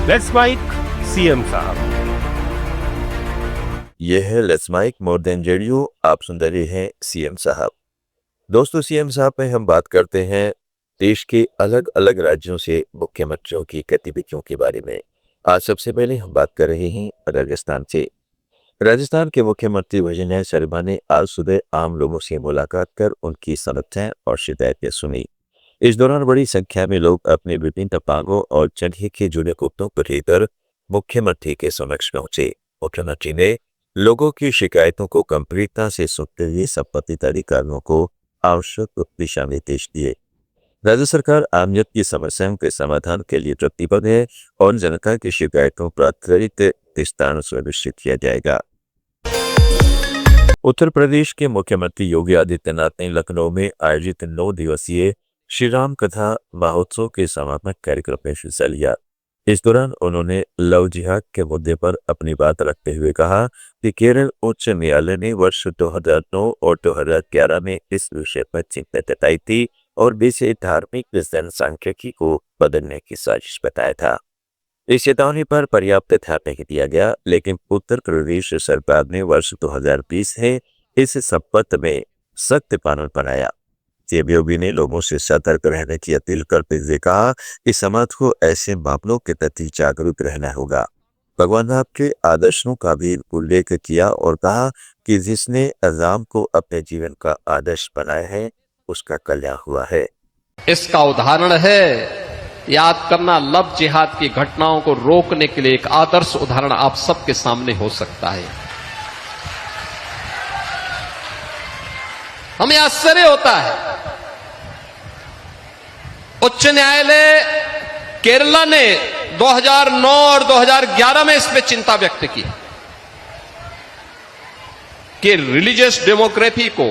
Let's mic CM साहब। यह है let's mic more than radio. आप सुन रहे हैं सीएम साहब। दोस्तों, सीएम साहब में हम बात करते हैं देश के अलग अलग राज्यों से मुख्यमंत्रियों की गतिविधियों के बारे में। आज सबसे पहले हम बात कर रहे हैं राजस्थान से। राजस्थान के मुख्यमंत्री विजय शर्मा ने आज सुबह आम लोगों से मुलाकात कर उनकी समस्याएं और शिकायतें सुनी। इस दौरान बड़ी संख्या में लोग अपने विभिन्न मांगों और जनहित के जुड़े मुद्दों को लेकर मुख्यमंत्री के समक्ष पहुंचे। मुख्यमंत्री ने लोगों की शिकायतों को गंभीरता से सुनते हुए संबंधित अधिकारियों को आवश्यक दिशा निर्देश दिए। राज्य सरकार आमजन की समस्याओं के समाधान के लिए प्रतिबद्ध है और जनता की शिकायतों पर त्वरित निस्तारण सुनिश्चित किया जाएगा। उत्तर प्रदेश के मुख्यमंत्री योगी आदित्यनाथ ने लखनऊ में आयोजित 9 दिवसीय श्री राम कथा महोत्सव के समापन कार्यक्रम में हिस्सा लिया। इस दौरान उन्होंने लव जिहाद के मुद्दे पर अपनी बात रखते हुए कहा कि केरल उच्च न्यायालय ने वर्ष 2009 और 2011 में इस विषय पर चिंता जताई थी और इसे धार्मिक जनसांख्यिकी को बदलने की साजिश बताया था। इस चेतावनी पर पर्याप्त ध्यान नहीं दिया गया, लेकिन उत्तर प्रदेश सरकार ने वर्ष 2020 में इस संबंध में सख्त कानून बनाया। योगी ने लोगों से सतर्क रहने की अपील करते हुए कहा कि समाज को ऐसे मामलों के प्रति जागरूक रहना होगा। भगवान राम के आदर्शों का भी उल्लेख किया और कहा कि जिसने राम को अपने जीवन का आदर्श बनाया है उसका कल्याण हुआ है। इसका उदाहरण है, याद करना, लव जिहाद की घटनाओं को रोकने के लिए एक आदर्श उदाहरण आप सबके सामने हो सकता है। हमें आश्चर्य होता है, उच्च न्यायालय केरला ने 2009 और 2011 में इस पे चिंता व्यक्त की कि रिलीजियस डेमोक्रेसी को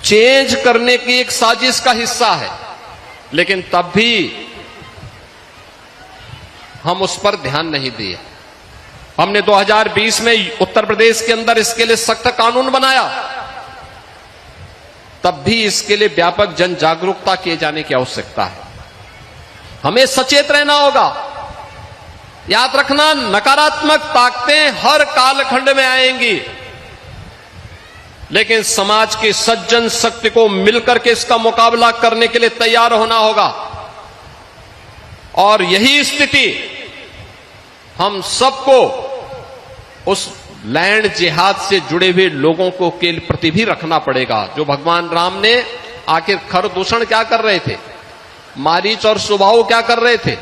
चेंज करने की एक साजिश का हिस्सा है, लेकिन तब भी हम उस पर ध्यान नहीं दिए। हमने 2020 में उत्तर प्रदेश के अंदर इसके लिए सख्त कानून बनाया, तब भी इसके लिए व्यापक जन जागरूकता किए जाने की आवश्यकता है। हमें सचेत रहना होगा। याद रखना, नकारात्मक ताकतें हर कालखंड में आएंगी, लेकिन समाज की सज्जन शक्ति को मिलकर के इसका मुकाबला करने के लिए तैयार होना होगा। और यही स्थिति हम सबको उस लैंड जिहाद से जुड़े हुए लोगों को के प्रति भी रखना पड़ेगा। जो भगवान राम ने आखिर खर दूषण क्या कर रहे थे, मारीच और सुबाहु क्या कर रहे थे,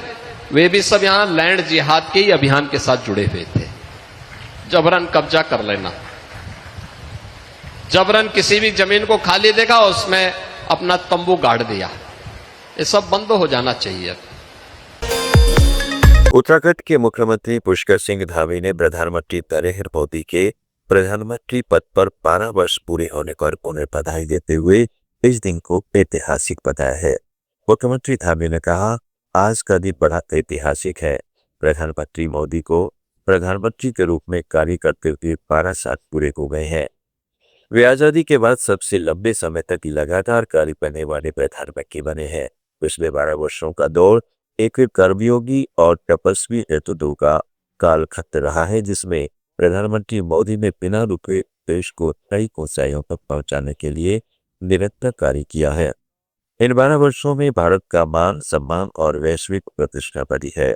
वे भी सब यहां लैंड जिहाद के ही अभियान के साथ जुड़े हुए थे। जबरन कब्जा कर लेना, जबरन किसी भी जमीन को खाली देखा उसमें अपना तंबू गाड़ दिया, ये सब बंद हो जाना चाहिए। उत्तराखंड के मुख्यमंत्री पुष्कर सिंह धामी ने प्रधानमंत्री नरेंद्र मोदी के प्रधानमंत्री पद पर 12 वर्ष पूरे होने पर उन्हें बधाई देते हुए इस दिन को ऐतिहासिक बताया है। मुख्यमंत्री धामी ने कहा, आज का दिन बड़ा ऐतिहासिक है। प्रधानमंत्री मोदी को प्रधानमंत्री के रूप में कार्य करते हुए 12 साल पूरे हो गए हैं। वे आजादी के बाद सबसे लंबे समय तक लगातार कार्य करने वाले प्रधानमंत्री बने हैं। पिछले 12 वर्षों का दौर एक कर्मयोगी और तपस्वी नेतृत्व का कालखंड रहा है, जिसमें प्रधानमंत्री मोदी ने बिना रुके देश को नई ऊंचाइयों तक पहुंचाने के लिए निरंतर कार्य किया है। इन 12 वर्षों में भारत का मान सम्मान और वैश्विक प्रतिष्ठा बढ़ी है।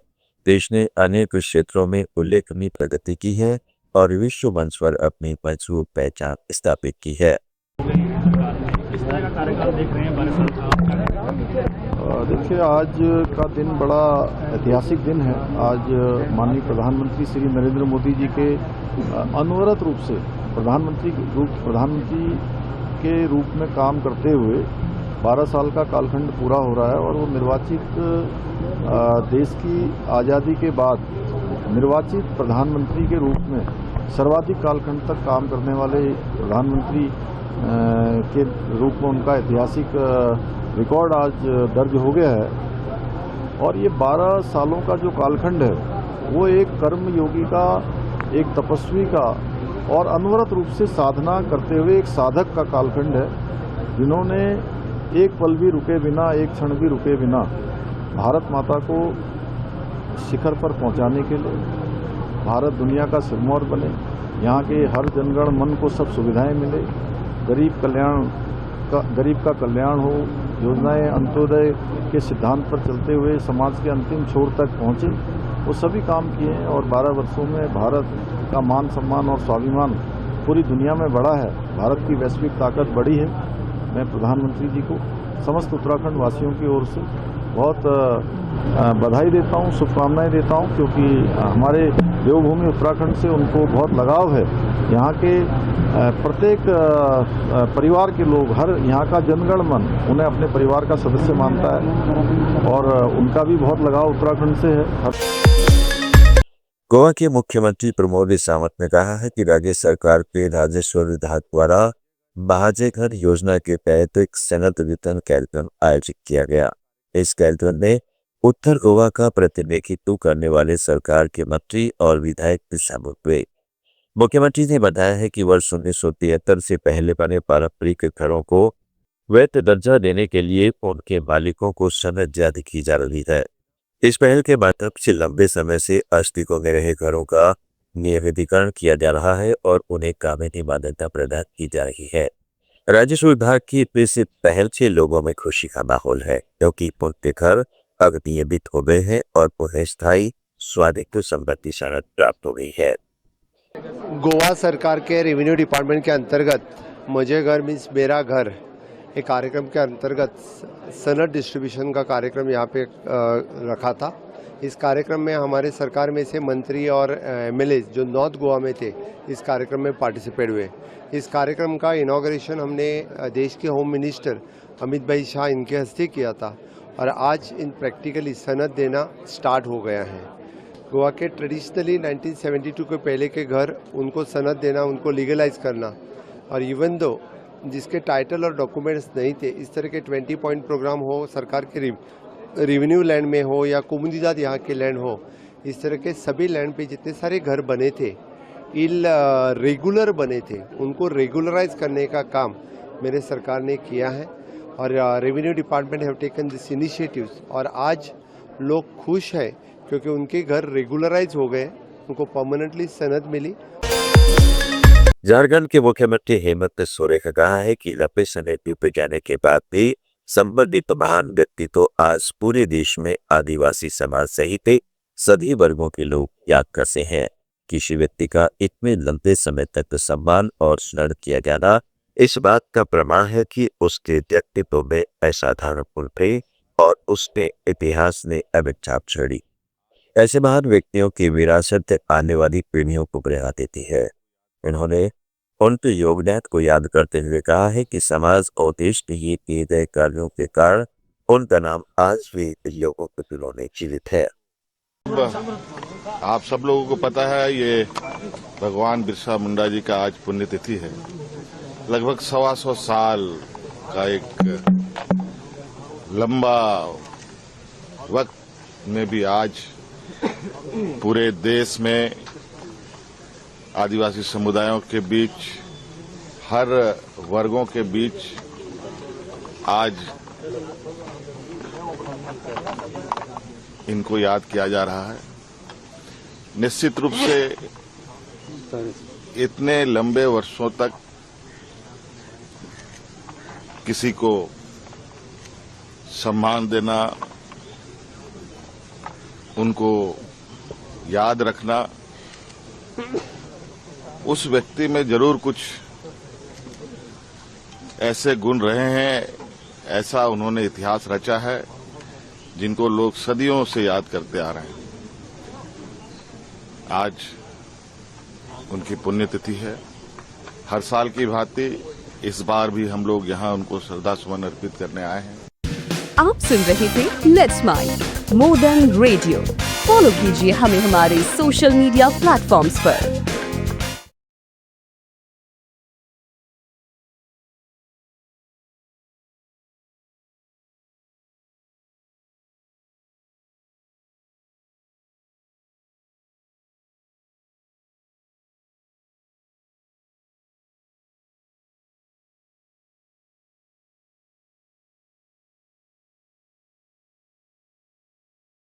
देश ने अनेक क्षेत्रों में उल्लेखनीय प्रगति की है और विश्व मंच पर अपनी मजबूत पहचान स्थापित की है। देखिए, आज का दिन बड़ा ऐतिहासिक दिन है। आज माननीय प्रधानमंत्री श्री नरेंद्र मोदी जी के अनवरत रूप से प्रधानमंत्री के रूप में काम करते हुए 12 साल का कालखंड पूरा हो रहा है और वो निर्वाचित देश की आज़ादी के बाद निर्वाचित प्रधानमंत्री के रूप में सर्वाधिक कालखंड तक काम करने वाले प्रधानमंत्री के रूप में उनका ऐतिहासिक रिकॉर्ड आज दर्ज हो गया है। और ये 12 सालों का जो कालखंड है वो एक कर्मयोगी का, एक तपस्वी का और अनवरत रूप से साधना करते हुए एक साधक का कालखंड है, जिन्होंने एक पल भी रुके बिना, एक क्षण भी रुके बिना भारत माता को शिखर पर पहुंचाने के लिए भारत दुनिया का सिरमौर बने, यहाँ के हर जनगण मन को सब सुविधाएं मिले, गरीब का कल्याण हो, योजनाएं अंत्योदय के सिद्धांत पर चलते हुए समाज के अंतिम छोर तक पहुँचे, वो सभी काम किए हैं। और 12 वर्षों में भारत का मान सम्मान और स्वाभिमान पूरी दुनिया में बढ़ा है, भारत की वैश्विक ताकत बढ़ी है। मैं प्रधानमंत्री जी को समस्त उत्तराखंड वासियों की ओर से बहुत बधाई देता हूँ, शुभकामनाएं देता हूँ, क्योंकि हमारे देवभूमि उत्तराखंड से उनको बहुत लगाव है। यहाँ के प्रत्येक परिवार के लोग, हर यहाँ का जनगण मन उन्हें अपने परिवार का सदस्य मानता है और उनका भी बहुत लगाव उत्तराखंड से है। गोवा के मुख्यमंत्री प्रमोद सावंत ने कहा है कि राज्य सरकार के राजस्व विभाग द्वारा बहाजे घर योजना के तहत एक सनद वितरण कार्यक्रम आयोजित किया गया। इस कार्यक्रम में उत्तर गोवा का प्रतिनिधित्व करने वाले सरकार के मंत्री और विधायक भी शामिल हुए। मुख्यमंत्री ने बताया है कि वर्ष 1973 से पहले बने पारंपरिक घरों को वैध दर्जा देने के लिए उनके मालिकों को सनद जारी की जा रही है। इस पहल के माध्यम से लंबे समय से अस्तित्व में रहे घरों का नियमितीकरण किया जा रहा है और उन्हें कानूनी मान्यता प्रदान की जा रही है। राजस्व विभाग की इस पहल से लोगों में खुशी का माहौल है, क्योंकि उनके घर अब नियमित हो गए हैं और उन्हें स्थायी स्वामित्व संपत्ति सनद प्राप्त हो गई है। गोवा सरकार के रेवेन्यू डिपार्टमेंट के अंतर्गत मुझे घर मीन्स मेरा घर एक कार्यक्रम के अंतर्गत सनद डिस्ट्रीब्यूशन का कार्यक्रम यहाँ पे रखा था। इस कार्यक्रम में हमारे सरकार में से मंत्री और एमएलए जो नॉर्थ गोवा में थे इस कार्यक्रम में पार्टिसिपेट हुए। इस कार्यक्रम का इनॉग्रेशन हमने देश के होम मिनिस्टर अमित भाई शाह इनके हस्ते किया था और आज इन प्रैक्टिकली सनद देना स्टार्ट हो गया है। गोवा के ट्रेडिशनली 1972 के पहले के घर उनको सनद देना, उनको लीगलाइज करना, और इवन दो जिसके टाइटल और डॉक्यूमेंट्स नहीं थे, इस तरह के 20 पॉइंट प्रोग्राम हो, सरकार के रेवेन्यू लैंड में हो या कोमुनिजात यहाँ के लैंड हो, इस तरह के सभी लैंड पे जितने सारे घर बने थे रेगुलर बने थे, उनको रेगुलराइज करने का काम मेरे सरकार ने किया है और revenue department have taken this initiatives और आज लोग खुश हैं क्योंकि उनके घर रेगुलराइज हो गए, उनको परमानेंटली सनद मिली। झारखंड के मुख्यमंत्री हेमंत सोरेन का कहा है कि लंबे समय बीत जाने के बाद भी संबंधित महान व्यक्ति तो आज पूरे देश में आदिवासी समाज सहित सभी वर्गों के लोग याद करते हैं। किसी व्यक्ति का इतने लंबे समय तक सम्मान और स्मरण किया जाना इस बात का प्रमाण है कि उसके व्यक्तित्व में असाधारण गुण थे और उसके इतिहास ने अमिट छाप छोड़ी। ऐसे महान व्यक्तियों की विरासत आने वाली पीढ़ियों को प्रेरणा देती है। उन्होंने उनके योगदान को याद करते हुए कहा है कि समाज और देश के लिए किए गए कार्यों के कारण उनका नाम आज भी लोगों के दिलों में जीवित है। आप सब लोगों को पता है ये भगवान बिरसा मुंडा जी का आज पुण्यतिथि है। लगभग 125 साल का एक लंबा वक्त में भी आज पूरे देश में आदिवासी समुदायों के बीच, हर वर्गों के बीच आज इनको याद किया जा रहा है। निश्चित रूप से इतने लंबे वर्षों तक किसी को सम्मान देना, उनको याद रखना, उस व्यक्ति में जरूर कुछ ऐसे गुण रहे हैं, ऐसा उन्होंने इतिहास रचा है जिनको लोग सदियों से याद करते आ रहे हैं। आज उनकी पुण्यतिथि है। हर साल की भांति इस बार भी हम लोग यहाँ उनको श्रद्धा सुमन अर्पित करने आए हैं। आप सुन रहे थे let's mind more than radio. Follow कीजिए हमें हमारे सोशल मीडिया प्लेटफॉर्म्स पर।